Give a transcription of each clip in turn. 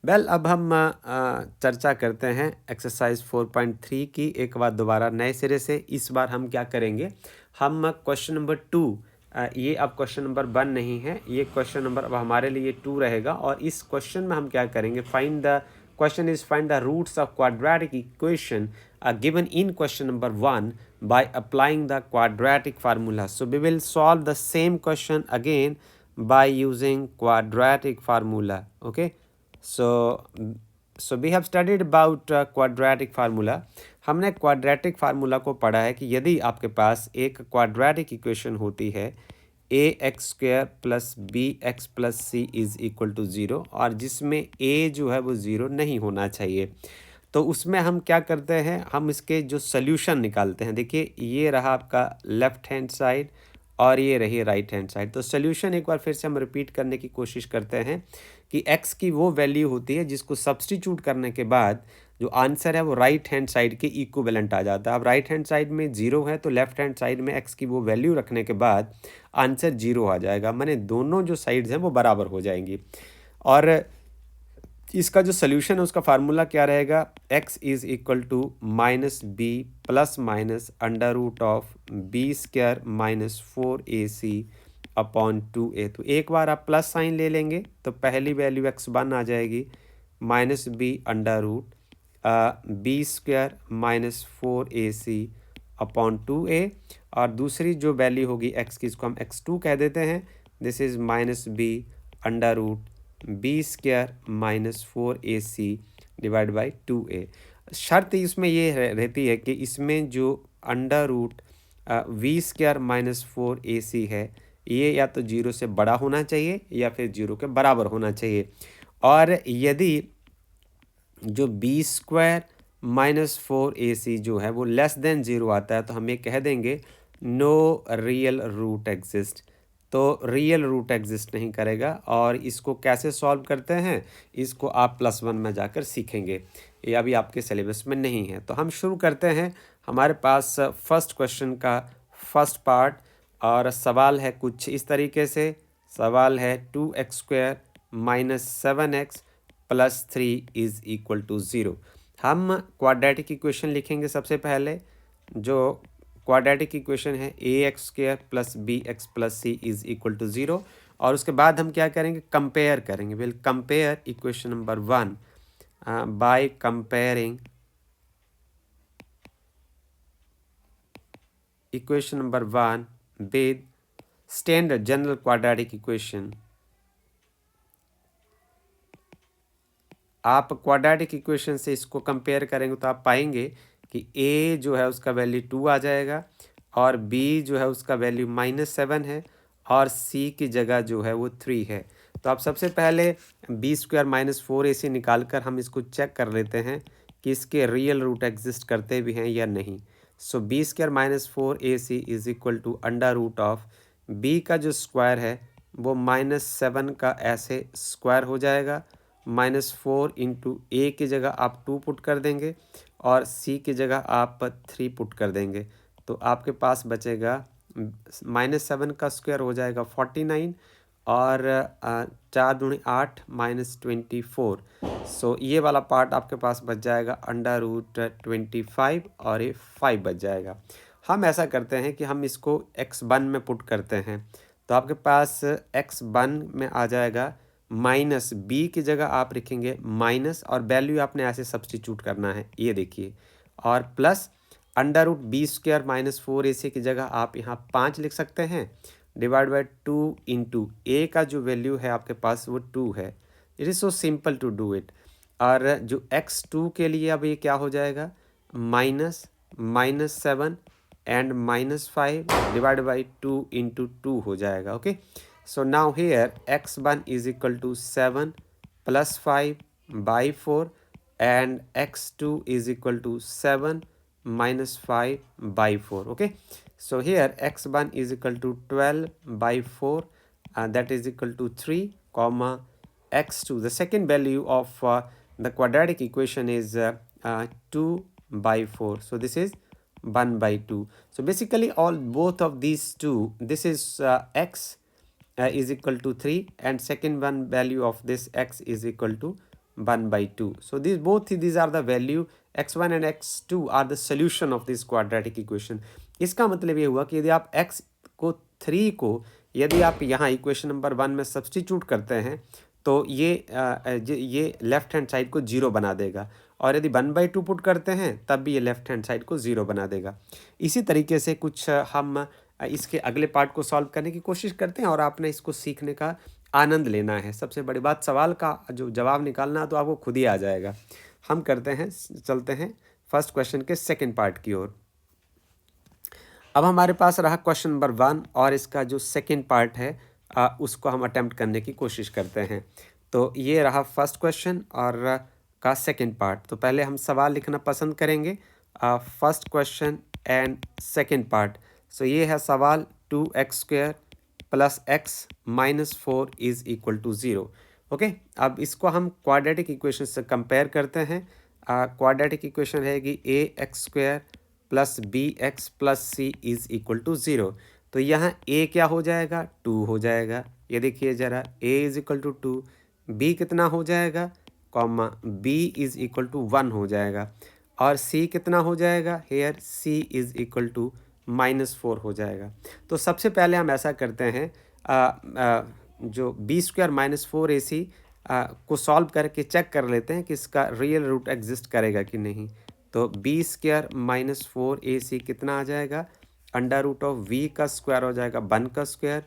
Well अब हम चर्चा करते हैं एक्सरसाइज 4.3 की एक बार दोबारा नए सिरे से। इस बार हम क्या करेंगे, हम क्वेश्चन नंबर 2, ये अब क्वेश्चन नंबर 1 नहीं है, ये क्वेश्चन नंबर अब हमारे लिए 2 रहेगा। और इस क्वेश्चन में हम क्या करेंगे, find the question is find the roots of quadratic equation given in question number 1 by applying the quadratic formula. So we will solve the same question again by using quadratic formula. Okay, so we have studied about quadratic formula. हमने quadratic formula को पढ़ा है कि यदि आपके पास एक quadratic equation होती है a x square plus b x plus c is equal to 0, और जिसमें ए जो है वो 0 नहीं होना चाहिए, तो उसमें हम क्या करते हैं, हम इसके जो सल्यूशन निकालते हैं। देखिए ये रहा आपका लेफ्ट हैंड साइड और ये रही राइट हैंड साइड। तो सल्यूशन एक बार फिर से हम रिपीट करने की कोशिश करते हैं कि x की वो वैल्यू होती है जिसको सब्स्टिट्यूट करने के बाद जो आंसर है वो राइट हैंड साइड के इक्विवेलेंट आ जाता है। अब राइट हैंड साइड में 0 है तो लेफ्ट हैंड साइड में x की वो वैल्यू रखने के बाद आंसर 0 आ जाएगा, माने दोनों जो साइड्स हैं वो बराबर हो जाएंगी। और इसका जो सल्यूशन है उसका फार्मूला क्या रहेगा, x is equal to minus b plus minus under root of b square minus 4ac upon 2a। तो एक बार आप प्लस साइन ले लेंगे तो पहली वैल्यू x1 आ जाएगी minus b under root b square minus 4ac upon 2a, और दूसरी जो वैल्यू होगी x की, इसको हम x2 कह देते हैं। This is minus b under root b square minus 4ac divide by 2a। शर्त इसमें ये रहती है कि इसमें जो under root b square minus 4ac है ये या तो 0 से बड़ा होना चाहिए या फिर 0 के बराबर होना चाहिए। और यदि जो बी स्क्वायर माइनस 4ac जो है वो लेस देन 0 आता है तो हम ये कह देंगे नो रियल रूट एग्जिस्ट। तो रियल रूट एग्जिस्ट नहीं करेगा। और इसको कैसे सॉल्व करते हैं, इसको आप +1 में जाकर सीखेंगे, ये अभी आपके सिलेबस में नहीं है। तो हम शुरू करते हैं। हमारे पास फर्स्ट क्वेश्चन का फर्स्ट पार्ट, और सवाल है कुछ इस तरीके से। सवाल है 2x square minus 7x plus 3 is equal to 0। हम क्वाड्रेटिक इक्वेशन लिखेंगे सबसे पहले। जो क्वाड्रेटिक इक्वेशन है a x square plus b x plus c is equal to 0, और उसके बाद हम क्या करेंगे, कंपेयर करेंगे। Will compare equation number 1 by comparing equation number 1 with standard general quadratic equation. आप क्वाड्रेटिक इक्वेशन से इसको कंपेयर करेंगे तो आप पाएंगे कि a जो है उसका वैल्यू 2 आ जाएगा, और b जो है उसका वैल्यू -7 है, और c की जगह जो है वो 3 है। तो आप सबसे पहले बी स्क्वायर माइनस 4ac निकाल कर हम इसको चेक कर लेते हैं कि इसके रियल रूट एग्जिस्ट करते भी हैं या नहीं। So b square minus 4ac is equal to under root of b का जो स्क्वायर है वो -7 का ऐसे स्क्वायर हो जाएगा, -4 इंटू ए की जगह आप 2 पुट कर देंगे और सी की जगह आप 3 पुट कर देंगे। तो आपके पास बचेगा -7 का स्क्वायर हो जाएगा 49, और 4 दूनी 8 -24। सो ये वाला पार्ट आपके पास बच जाएगा अंडर रूट 25, और ये 5 बच जाएगा। हम ऐसा करते हैं कि हम इसको x1 में पुट करते हैं। तो आपके पास x1 में आ जाएगा माइनस बी की जगह आप लिखेंगे माइनस, और वैल्यू आपने ऐसे सब्स्टिट्यूट करना है, ये देखिए, और plus under root b square minus 4ac की जगह आप यहाँ 5 लिख सकते हैं, डिवाइड बाई 2 इंटू ए का जो वैल्यू है आपके पास वो 2 है। It is so simple to do it. और जो x2 के लिए अब ये क्या हो जाएगा, -7 एंड -5 डिवाइड बाई 2 इंटू 2 हो जाएगा। Okay, so now here x1 is equal to 7 plus 5 by 4, and x2 is equal to 7 minus 5 by 4. Okay, so here x1 is equal to 12 by 4, that is equal to 3 comma x2, the second value of the quadratic equation is 2 by 4, so this is 1 by 2. So basically both of these two, this is x is equal to 3, and second one value of this x is equal to 1/2. So these are the value x1 and x2 are the solution of this quadratic equation. इसका मतलब ये हुआ कि यदि आप x को 3 को यदि आप यहाँ इक्वेशन नंबर 1 में सब्स्टिट्यूट करते हैं तो ये लेफ्ट हैंड साइड को 0 बना देगा, और यदि 1/2 पुट करते हैं तब भी ये लेफ्ट हैंड साइड को 0 बना देगा। इसी तरीके से कुछ हम इसके अगले पार्ट को सॉल्व करने की कोशिश करते हैं और आपने इसको सीखने का आनंद लेना है। सबसे बड़ी बात, सवाल का जो जवाब निकालना तो आपको खुद ही आ जाएगा। हम चलते हैं फर्स्ट क्वेश्चन के सेकंड पार्ट की ओर। अब हमारे पास रहा क्वेश्चन नंबर 1 और इसका जो सेकंड पार्ट है उसको हम अटेम्प्ट करने की कोशिश करते हैं। तो ये रहा फर्स्ट क्वेश्चन और का सेकंड पार्ट। तो पहले हम सवाल लिखना पसंद करेंगे, first question and second part. So ये है सवाल 2x² + x - 4 = 0। ओके, अब इसको हम क्वाड्रेटिक इक्वेशन से कंपेयर करते हैं। क्वाड्रेटिक इक्वेशन रहेगी ax² + bx + c = 0। तो यहाँ a क्या हो जाएगा, 2 हो जाएगा। ये देखिए ज़रा, a = 2, b कितना हो जाएगा, कॉमा b = 1 हो जाएगा, और c कितना हो जाएगा, हेयर c = -4 हो जाएगा। तो सबसे पहले हम ऐसा करते हैं, जो b² - 4ac को सॉल्व करके चेक कर लेते हैं कि इसका रियल रूट एग्जिस्ट करेगा कि नहीं। तो b² - 4ac कितना आ जाएगा, √v का स्क्वायर हो जाएगा 1 का स्क्वायर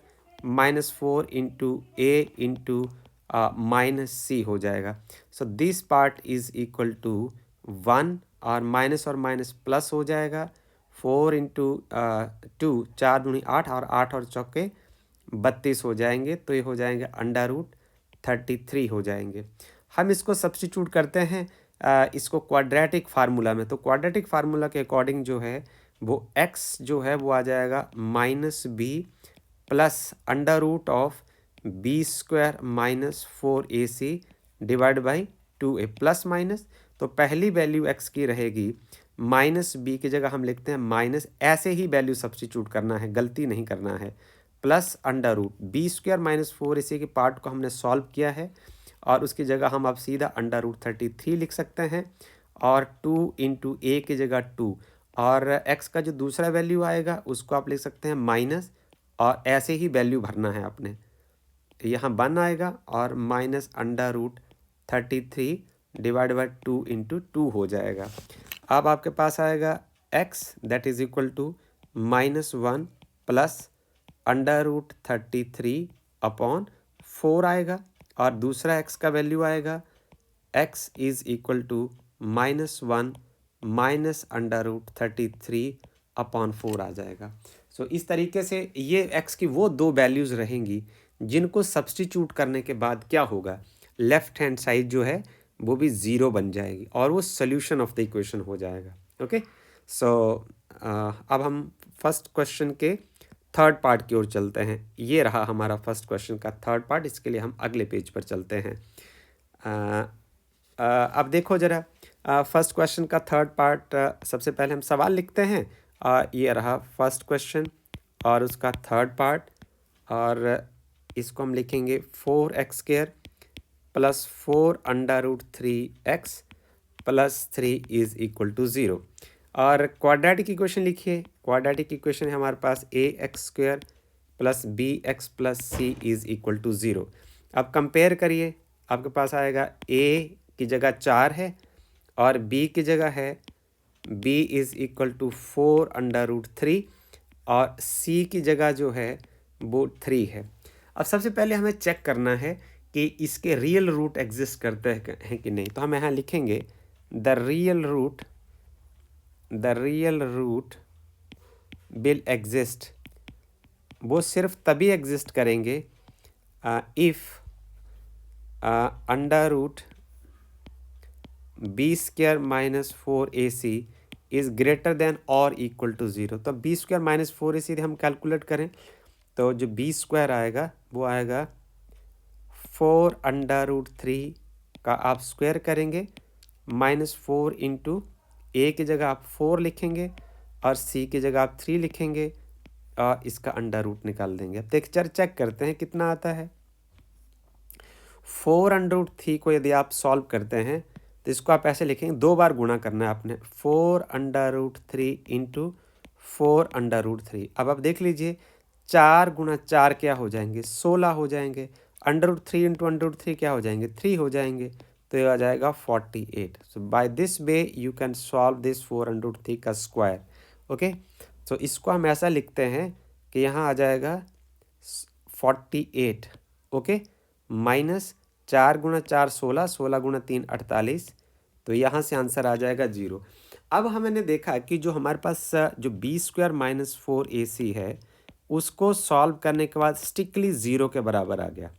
-4 × a × -c हो जाएगा। सो दिस पार्ट = 1, और माइनस प्लस हो जाएगा 4 × 2, 4 दूनी 8, और 8 और चौके 32 हो जाएंगे। तो ये हो जाएंगे √33 हो जाएंगे। हम इसको सब्स्टिट्यूट करते हैं इसको क्वाड्रेटिक फार्मूला में। तो क्वाड्रेटिक फार्मूला के अकॉर्डिंग जो है वो x जो है वो आ जाएगा -b + √b² - 4ac / 2a plus minus. तो पहली वैल्यू x की रहेगी -b की जगह हम लिखते हैं माइनस, ऐसे ही वैल्यू सब्स्टिट्यूट करना है, गलती नहीं करना है, प्लस √b² - 4ac के पार्ट को हमने सॉल्व किया है और उसकी जगह हम अब सीधा √33 लिख सकते हैं, और 2 × a की जगह 2, और x का जो दूसरा वैल्यू आएगा उसको आप लिख सकते हैं माइनस, और ऐसे ही वैल्यू भरना है आपने। यहाँ 1 आएगा और -√33 / 2 × 2 हो जाएगा। अब आपके पास आएगा x that is equal to -1 plus √33/4 आएगा, और दूसरा x का वैल्यू आएगा x is equal to -1 minus √33/4 आ जाएगा। सो इस तरीके से ये x की वो दो वैल्यूज़ रहेंगी जिनको सब्स्टिट्यूट करने के बाद क्या होगा, लेफ्ट हैंड साइड जो है वो भी 0 बन जाएगी और वो सोल्यूशन ऑफ द इक्वेशन हो जाएगा। ओके, सो अब हम फर्स्ट क्वेश्चन के थर्ड पार्ट की ओर चलते हैं। ये रहा हमारा फर्स्ट क्वेश्चन का थर्ड पार्ट, इसके लिए हम अगले पेज पर चलते हैं। अब देखो ज़रा, फर्स्ट क्वेश्चन का थर्ड पार्ट, सबसे पहले हम सवाल लिखते हैं। ये रहा फर्स्ट क्वेश्चन और उसका थर्ड पार्ट, और इसको हम लिखेंगे 4x² + 4 √3x + 3 = 0। और क्वाड्रेटिक इक्वेशन लिखिए। क्वाड्रेटिक इक्वेशन है हमारे पास ax² + bx + c = 0। अब कंपेयर करिए, आपके पास आएगा a की जगह 4 है और b की जगह है b = 4 √3, और c की जगह जो है वो 3 है। अब सबसे पहले हमें चेक करना है कि इसके रियल रूट एग्जिस्ट करते हैं कि नहीं। तो हम यहाँ लिखेंगे the real root will exist. वो सिर्फ तभी एग्जिस्ट करेंगे if √b² - 4ac is greater than और इक्वल टू 0। तो b² - 4ac हम कैलकुलेट करें तो जो b² आएगा वो आएगा 4 √3 का आप स्क्वायर करेंगे -4 × a की जगह आप 4 लिखेंगे और c की जगह आप 3 लिखेंगे और इसका अंडर रूट निकाल देंगे। अब चेक करते हैं कितना आता है। 4√3 को यदि आप सॉल्व करते हैं तो इसको आप ऐसे लिखेंगे, 2 बार गुणा करना है आपने, 4√3 इंटू 4√3। अब आप देख लीजिए 4 गुणा 4 क्या हो जाएंगे, 16 हो जाएंगे। √3 इंटू √3 क्या हो जाएंगे, 3 हो जाएंगे। तो ये आ जाएगा 48। So by this way you can solve this 4√3 का स्क्वायर। ओके, तो इसको हम ऐसा लिखते हैं कि यहाँ आ जाएगा 48। ओके, माइनस 4 गुणा 4 16, 16 गुणा 3 48। तो यहाँ से आंसर आ जाएगा 0। अब हमने देखा कि जो हमारे पास जो b² माइनस 4ac है उसको सॉल्व करने के बाद स्ट्रिक्टली 0 के बराबर आ गया।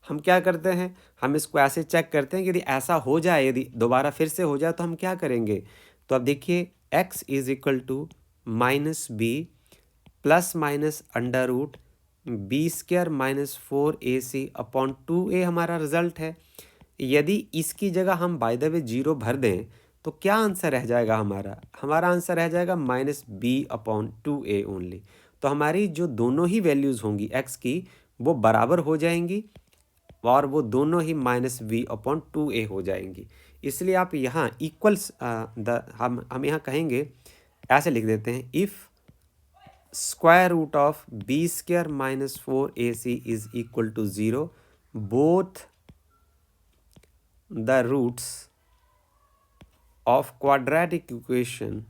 हम क्या करते हैं, हम इसको ऐसे चेक करते हैं कि यदि ऐसा हो जाए, यदि दोबारा फिर से हो जाए तो हम क्या करेंगे। तो अब देखिए x is equal to minus b plus minus under root b² minus 4ac upon 2a हमारा रिजल्ट है। यदि इसकी जगह हम बाय द वे 0 भर दें तो क्या आंसर रह जाएगा हमारा आंसर रह जाएगा minus B upon 2a only. तो हमारी जो दोनों ही वैल्यूज़ होंगी x की वो बराबर हो जाएंगी और वो दोनों ही माइनस वी अपॉन 2a हो जाएंगी। इसलिए आप यहाँ इक्वल्स हम यहाँ कहेंगे, ऐसे लिख देते हैं, if square root of b² minus 4ac is equal to 0, both the roots of quadratic equation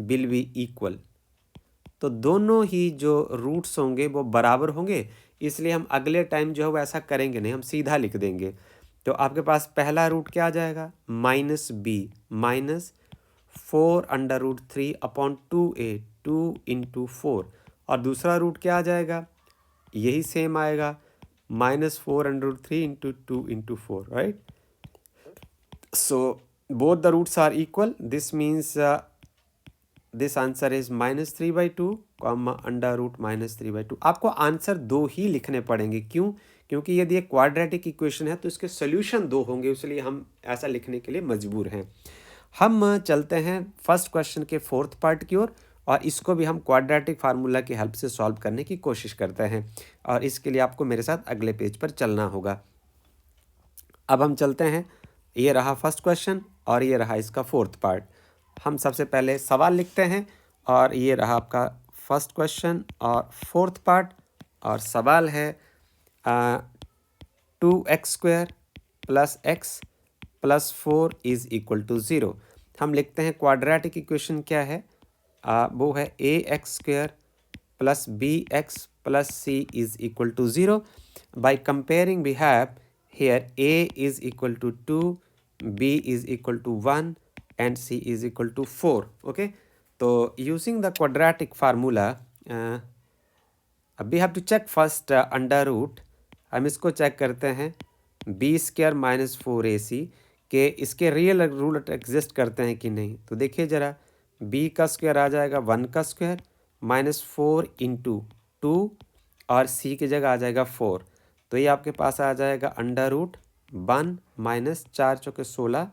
will be equal। तो दोनों ही जो रूट्स होंगे वो बराबर होंगे। इसलिए हम अगले टाइम जो है वो ऐसा करेंगे नहीं, हम सीधा लिख देंगे। तो आपके पास पहला रूट क्या आ जाएगा, minus b minus 4√3 upon 2a 2 into 4, और दूसरा रूट क्या आ जाएगा, यही सेम आएगा, minus 4√3 into 2 into 4, right. So both the roots are equal, this means this answer is -3/2 comma under root -3/2। आपको आंसर 2 ही लिखने पड़ेंगे, क्यों, क्योंकि यदि एक क्वाड्रेटिक इक्वेशन है तो इसके सोल्यूशन 2 होंगे, इसलिए हम ऐसा लिखने के लिए मजबूर हैं। हम चलते हैं फर्स्ट क्वेश्चन के 4th पार्ट की ओर, और इसको भी हम क्वाड्रेटिक फार्मूला की हेल्प से सॉल्व करने की कोशिश करते हैं, और इसके लिए आपको मेरे साथ अगले पेज पर चलना होगा। अब हम चलते हैं, ये रहा फर्स्ट क्वेश्चन और ये रहा इसका 4th पार्ट। हम सबसे पहले सवाल लिखते हैं, और ये रहा आपका फर्स्ट क्वेश्चन और 4th पार्ट, और सवाल है 2x² plus x plus 4 is equal to 0। हम लिखते हैं क्वाड्रेटिक इक्वेशन क्या है, वो है ax² plus bx plus c is equal to 0। By comparing we have here a is equal to 2, b is equal to 1 and c is equal to 4. okay, so using the quadratic formula we have to check first under root। हम इसको check करते हैं b² minus 4ac के इसके real root exist करते हैं कि नहीं। तो देखिए ज़रा, b का स्क्वायर आ जाएगा 1 का स्क्वायर माइनस 4 इंटू 2 और c की जगह आ जाएगा 4। तो ये आपके पास आ जाएगा अंडर रूट 1 माइनस 4 चौके 16,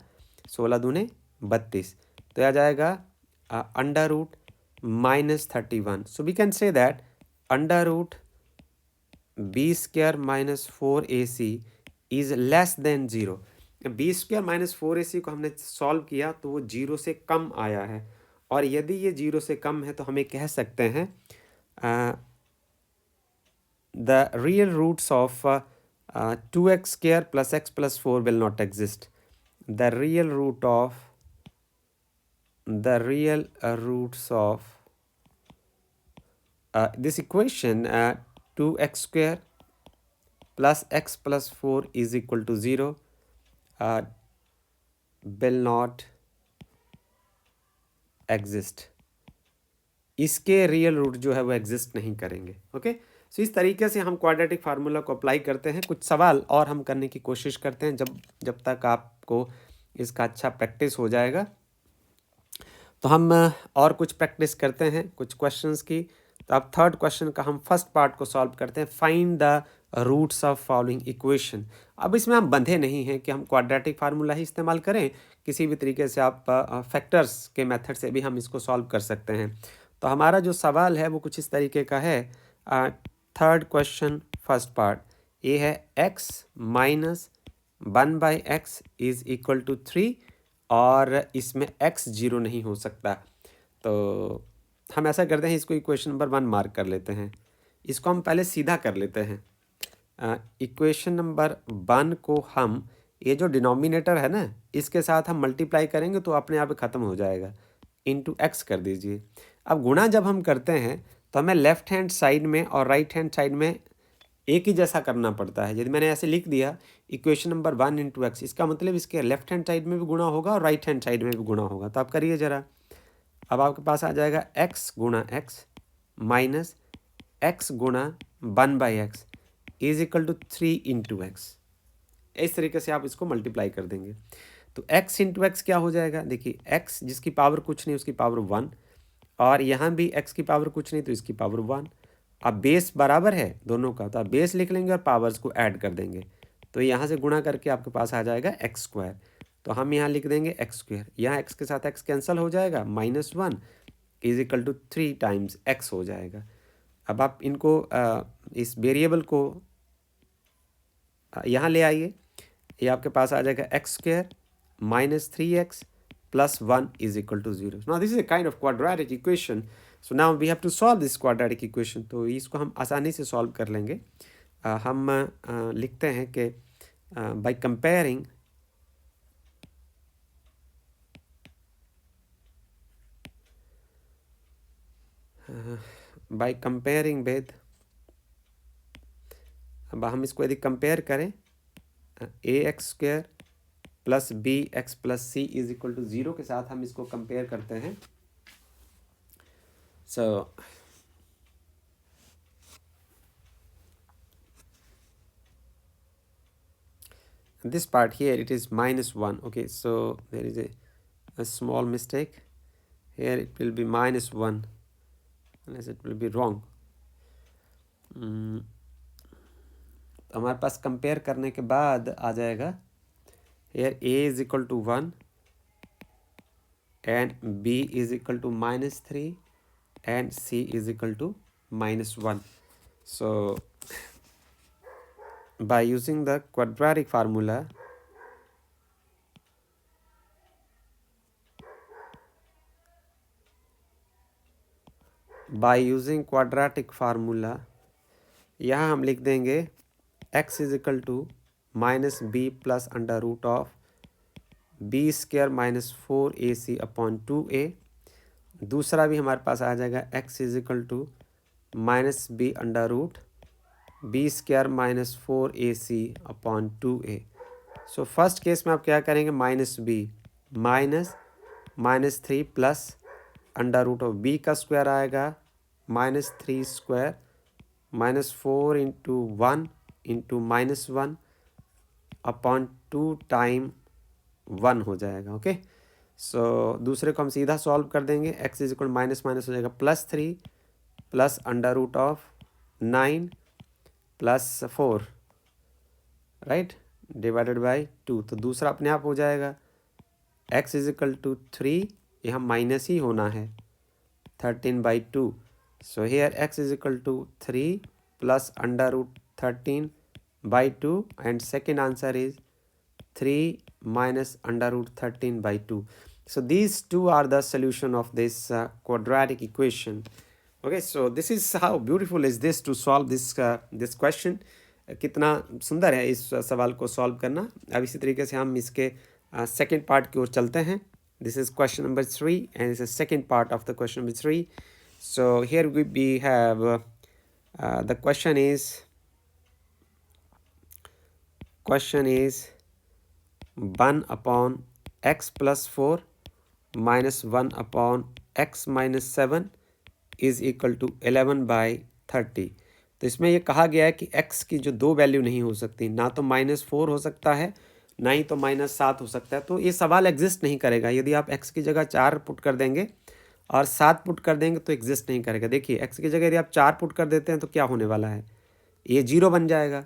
16 दूने 32। तो आ जाएगा under root -31। So we can say that under root b² minus 4ac is less than 0। b² minus 4ac को हमने सॉल्व किया तो वो 0 से कम आया है, और यदि ये 0 से कम है तो हमें कह सकते हैं the real roots of 2x² plus x plus 4 will not exist. The real roots of this equation 2x² plus x plus 4 is equal to 0 will not exist। इसके रियल रूट जो है वो एग्जिस्ट नहीं करेंगे। ओके, सो इस तरीके से हम क्वाड्रेटिक फार्मूला को अप्लाई करते हैं। कुछ सवाल और हम करने की कोशिश करते हैं, जब तक आपको इसका अच्छा प्रैक्टिस हो जाएगा। तो हम और कुछ प्रैक्टिस करते हैं कुछ क्वेश्चंस की। तो अब थर्ड क्वेश्चन का हम फर्स्ट पार्ट को सॉल्व करते हैं, find the roots of following equation. अब इसमें हम बंधे नहीं हैं कि हम क्वाड्रेटिक फार्मूला ही इस्तेमाल करें, किसी भी तरीके से आप फैक्टर्स के मेथड से भी हम इसको सॉल्व कर सकते हैं। तो हमारा जो सवाल है वो कुछ इस तरीके का है। थर्ड क्वेश्चन फर्स्ट पार्ट, ये है x minus 1/x is equal to 3 और इसमें x 0 नहीं हो सकता। तो हम ऐसा करते हैं, इसको इक्वेशन नंबर 1 मार्क कर लेते हैं। इसको हम पहले सीधा कर लेते हैं। इक्वेशन नंबर 1 को हम, ये जो डिनोमिनेटर है ना, इसके साथ हम मल्टीप्लाई करेंगे तो अपने आप ख़त्म हो जाएगा। इंटू एक्स कर दीजिए। अब गुणा जब हम करते हैं तो हमें लेफ़्ट हैंड साइड में और राइट हैंड साइड में एक ही जैसा करना पड़ता है। यदि मैंने ऐसे लिख दिया इक्वेशन नंबर 1 इंटू एक्स, इसका मतलब इसके लेफ्ट हैंड साइड में भी गुणा होगा और राइट हैंड साइड में भी गुणा होगा। तो आप करिए ज़रा। अब आपके पास आ जाएगा x गुणा एक्स माइनस एक्स गुणा 1/x is equal to 3 into x. इस तरीके से आप इसको मल्टीप्लाई कर देंगे तो x इंटू एक्स क्या हो जाएगा। देखिए x जिसकी पावर कुछ नहीं उसकी पावर 1, और यहाँ भी x की पावर कुछ नहीं तो इसकी पावर 1। अब बेस बराबर है दोनों का, तो आप बेस लिख लेंगे और पावर्स को ऐड कर देंगे। तो यहाँ से गुणा करके आपके पास आ जाएगा एक्स स्क्वायर। तो हम यहाँ लिख देंगे एक्स स्क्वायर, यहाँ एक्स के साथ एक्स कैंसिल हो जाएगा, -1 is equal to 3 times x हो जाएगा। अब आप इनको इस वेरिएबल को यहाँ ले आइए, ये आपके पास आ जाएगा x square -3x plus 1 is equal to 0. Now this is a kind of quadratic equation. So now we have to solve this quadratic equation. तो इसको हम आसानी से सॉल्व कर लेंगे। हम लिखते हैं कि by comparing with, अब हम इसको यदि कंपेयर करें ax² plus b x plus c is equal to 0 के साथ हम इसको कंपेयर करते हैं। सो this part here it is -1. Okay, so there is a small mistake here. It will be -1 unless it will be wrong. तो हमारे पास compare करने के बाद आ जाएगा here a is equal to 1 and b is equal to -3 and c is equal to -1. So by using the quadratic formula, यहाँ हम लिख देंगे x is equal to -b plus under root of b square minus 4ac upon 2a। दूसरा भी हमारे पास आ जाएगा x is equal to -b under root b square minus 4ac upon 2a। So first case में आप क्या करेंगे, -b -3 plus under root of b का square आएगा -3 square -4 into 1 into -1 upon 2 time 1 हो जाएगा। ओके, सो दूसरे को हम सीधा सॉल्व कर देंगे। x is equal minus minus हो जाएगा +3 plus under root of 9 plus 4 right divided by 2। तो दूसरा अपने आप हो जाएगा x इज इक्वल टू 3, यहाँ माइनस ही होना है 13/2। So here x is equal to 3 plus under root 13/2 and second answer is 3 minus under root 13/2. So these two are the solution of this quadratic equation. Okay, so this is how beautiful is this to solve this question. कितना सुंदर है इस सवाल को solve करना। अब इसी तरीके से हम इसके सेकेंड पार्ट की ओर चलते हैं। This is question number 3 and this is second part of the question number 3. So here we have the question is 1 upon x plus 4 minus 1 upon x minus 7 is equal to 11/30. तो इसमें ये कहा गया है कि x की जो दो वैल्यू नहीं हो सकती, ना तो -4 हो सकता है ना ही तो -7 हो सकता है। तो ये सवाल एग्जिस्ट नहीं करेगा। यदि आप x की जगह 4 पुट कर देंगे और 7 पुट कर देंगे तो एग्जिस्ट नहीं करेगा। देखिए x की जगह यदि आप 4 पुट कर देते हैं तो क्या होने वाला है, ये 0 बन जाएगा।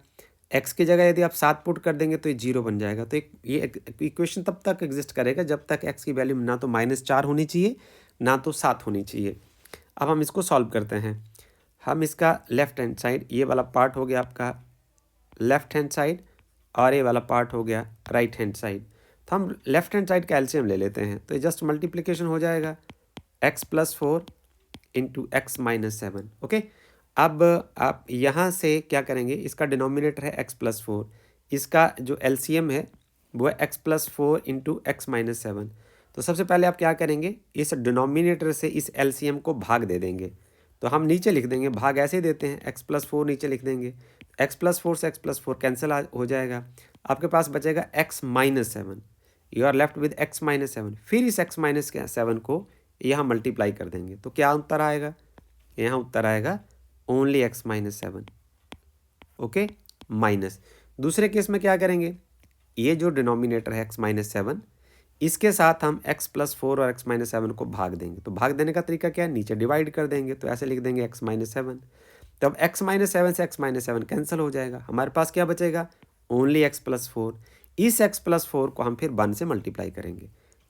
x की जगह यदि आप 7 पुट कर देंगे तो ये 0 बन जाएगा। तो ये इक्वेशन तब तक एग्जिस्ट करेगा जब तक x की वैल्यू ना तो -4 होनी चाहिए ना तो 7 होनी चाहिए। अब हम इसको सॉल्व करते हैं। हम इसका लेफ़्ट हैंड साइड, ये वाला पार्ट हो गया आपका लेफ़्ट हैंड साइड और ये वाला पार्ट हो गया राइट हैंड साइड। तो हम लेफ़्ट हैंड साइड का एलसीएम ले लेते हैं, तो ये जस्ट मल्टीप्लिकेशन हो जाएगा x+4 इंटू x-7। ओके, अब आप यहाँ से क्या करेंगे, इसका डिनोमिनेटर है x+4, इसका जो एलसीएम है वो है x+4 इंटू x-7। तो सबसे पहले आप क्या करेंगे, इस डिनोमिनेटर से इस एलसीएम को भाग दे देंगे। तो हम नीचे लिख देंगे, भाग ऐसे देते हैं, x+4 नीचे लिख देंगे, x+4 से x+4 कैंसिल हो जाएगा, आपके पास बचेगा x-7। You are left with x-7। फिर इस x-7 को यहाँ मल्टीप्लाई कर देंगे, तो क्या उत्तर आएगा, यहाँ उत्तर आएगा ओनली x-7। Okay, minus. दूसरे केस में क्या करेंगे, ये जो डिनोमिनेटर है x-7, इसके साथ हम x+4 और x-7 को भाग देंगे। तो भाग देने का तरीका क्या है, नीचे डिवाइड कर देंगे, तो ऐसे लिख देंगे x-7। तब x-7 से x-7 कैंसिल हो जाएगा, हमारे पास क्या बचेगा, ओनली x+4। इस x+4 को हम फिर 1 से मल्टीप्लाई करेंगे,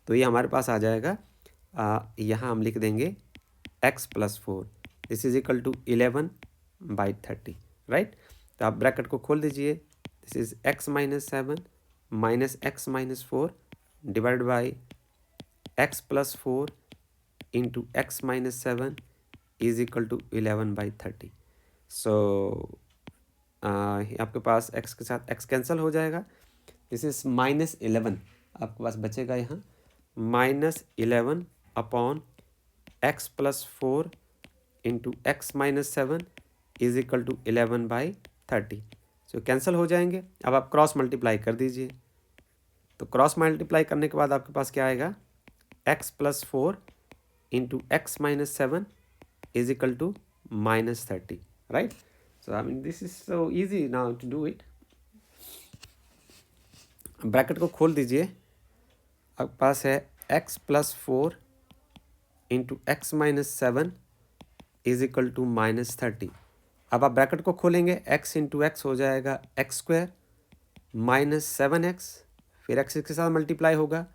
तो ये हमारे पास आ जाएगा, यहाँ हम लिख देंगे x+4, this is equal to 11/30, right. तो आप ब्रैकेट को खोल दीजिए, this is x-7 minus x-4 divide by x+4 into x-7 is equal to 11/30। So आपके पास x के साथ x कैंसिल हो जाएगा, दिस इज -11, आपके पास बचेगा यहाँ -11 upon x+4 into x-7 is equal to 11/30। So cancel हो जाएंगे। अब आप क्रॉस मल्टीप्लाई कर दीजिए, तो क्रॉस मल्टीप्लाई करने के बाद आपके पास क्या आएगा, x+4 into x-7 is equal to -30, right. So I mean this is so easy now to do it. Bracket को खोल दीजिए, आपके पास है x+4 into x-7 is equal to -30। अब आप ब्रैकेट को खोलेंगे, x इंटू एक्स हो जाएगा x² -7x, फिर x के साथ मल्टीप्लाई होगा,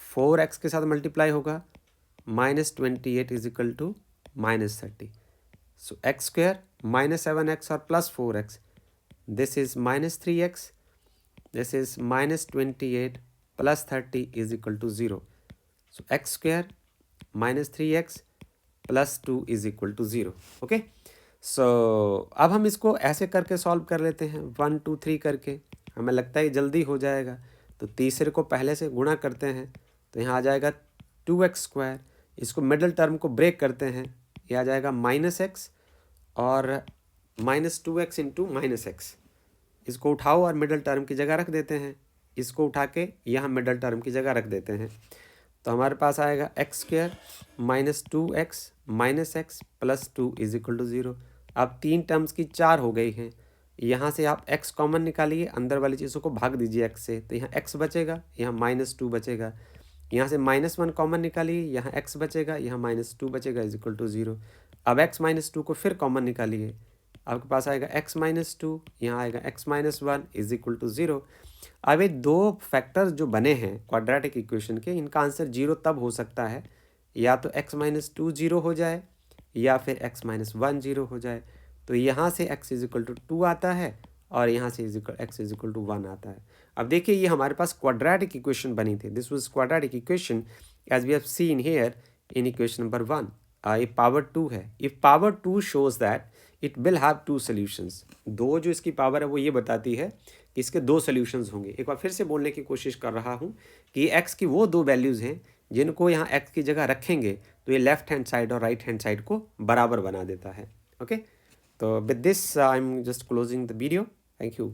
4x के साथ मल्टीप्लाई होगा, -28 is equal to -30। So x² -7x और +4x, this is -3x, this is -28 plus 30 is equal to 0। So x² -3x plus 2 is equal to 0। Okay, so अब हम इसको ऐसे करके सॉल्व कर लेते हैं, 1 2 3 करके, हमें लगता है जल्दी हो जाएगा। तो तीसरे को पहले से गुणा करते हैं, तो यहाँ आ जाएगा 2x², इसको मिडल टर्म को ब्रेक करते हैं, ये आ जाएगा -x और -2x इंटू -x, इसको उठाओ और मिडल टर्म की जगह रख देते हैं, इसको उठा के यहाँ मिडल टर्म की जगह रख देते हैं, तो हमारे पास आएगा x² -2x -x plus 2 is equal to 0। अब 3 टर्म्स की 4 हो गई हैं, यहाँ से आप x कॉमन निकालिए, अंदर वाली चीज़ों को भाग दीजिए x से, तो यहाँ x बचेगा, यहाँ -2 बचेगा, यहाँ से -1 कॉमन निकालिए, यहाँ x बचेगा, यहाँ -2 बचेगा इज इक्वल टू 0। अब x-2 को फिर कॉमन निकालिए, आपके पास आएगा x-2, यहाँ आएगा x-1 इज इक्वल टू 0। अब ये दो फैक्टर्स जो बने हैं क्वाड्रेटिक इक्वेशन के, इनका आंसर 0 तब हो सकता है, या तो x-2 0 हो जाए या फिर x-1 0 हो जाए। तो यहाँ से x इज इक्वल टू 2 आता है और यहाँ से x इज इक्वल टू 1 आता है। अब देखिए ये हमारे पास क्वाड्रेटिक इक्वेशन बनी थी, this was quadratic equation as we have seen here in equation number 1। ये पावर 2 है, if power 2 shows that it will have 2 solutions, दो जो इसकी पावर है वो ये बताती है कि इसके 2 सॉल्यूशंस होंगे। एक बार फिर से बोलने की कोशिश कर रहा हूँ कि x की वो 2 वैल्यूज़ हैं जिनको यहाँ x की जगह रखेंगे तो ये लेफ्ट हैंड साइड और राइट हैंड साइड को बराबर बना देता है। ओके, तो with this I am just closing the video, thank you.